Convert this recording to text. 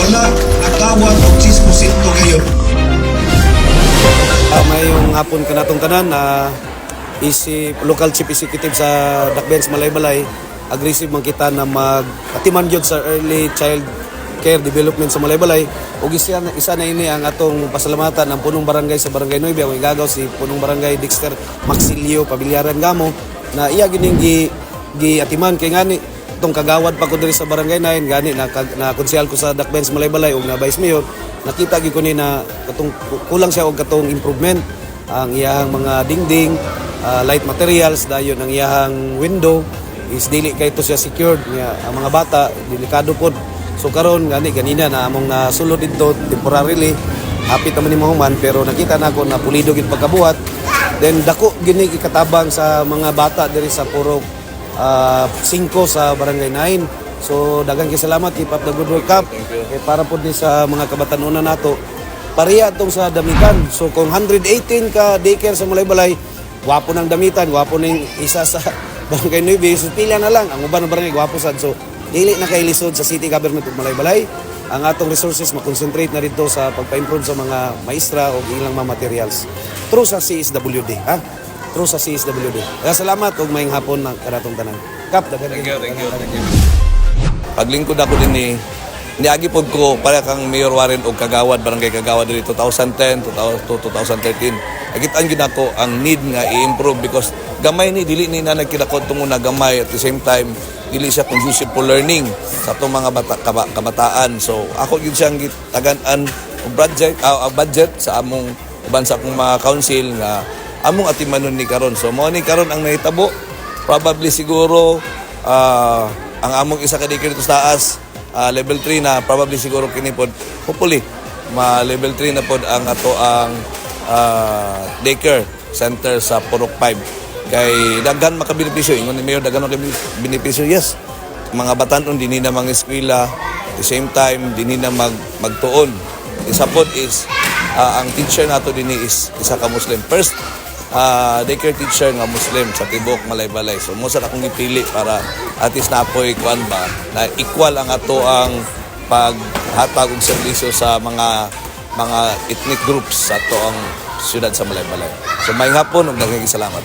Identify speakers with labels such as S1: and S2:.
S1: wala nakawat og 10% kayo.
S2: Mayong hapon kanatong tanan na local chief executive sa Dakbens Malaybalay, aggressive man kita na mag-atiman gyud sa early child care development sa Malaybalay. Ug isa na ini ang atong pasalamatan ang punong barangay sa Barangay 9 ang igagaw si punong barangay Dexter Maxilio Pabilyaran Gamo na iya gining giatiman kay ngani itong kagawad pa ko diri sa Barangay 9 gani na konsyal ko sa Dakbens Malaybalay ug na vice mayor. Nakita gyud ko ni na katong kulang siya og katong improvement ang iyang mga dingding, light materials dayon ang iyang window is dili kay to siya secured nga ang mga bata delikado pod. So karon ganina na among nasulod dito temporarily hapit naman ni mahuman pero nakita na ako na pulido gid pagkabuhat. Then dako gini katabang sa mga bata diri sa Purok 5 sa Barangay 9. So daghang salamat keep up the good work up para po din sa mga kabatanunan nato. Pareha tong sa damitan. So kung 118 ka daycare sa Malaybalay, wapo ng damitan, wapo ning isa sa Barangay 9, so pila na lang ang uban ng barangay wapo sad. So dili na kay lisod sa city government ug Malaybalay. Ang atong resources ma-concentrate na dito sa pagpa-improve sa mga maestra o ilang mga materials through sa CSWD, ha? Through sa CSWD. Kaya salamat ug maayong hapon ng kanatong tanan. Kap,
S3: Thank you. Paglingkod ako din niagi pod ko para kang Mayor Warren og Kagawad, Barangay Kagawad diri 2010 to 2013. Nakitaan gid ako ang need nga i-improve because gamay ni dili ni na nagkidakod tungo na gamay at the same time dili siya conducive for learning sa atong mga kabataan. So ako gyud siyang gitagan-an og budget sa among uban sa akong mga council nga among atimanon ni karon. So mao ni karon ang nahitabo probably siguro ang among isa ka daycare dito sa taas level 3 na probably siguro kini pod hopefully level 3 na pod ang ato ang daycare center sa Purok 5 kay daghan makabenepisyo ingon ni Mayor daghan makabenepisyo. Yes, mga batanon dinhi na mga eskwela at the same time dinhi na magtuon. Isa pod is ang teacher nato dinhi is isa ka Muslim first daycare teacher nga Muslim sa Tibok Malaybalay. So mo sa akong gipili para at least napoy kuan ba na equal ang ato ang paghatag og serbisyo sa mga ethnic groups sa ato ang siyudad sa Malaybalay. So may hapon ug daghang salamat.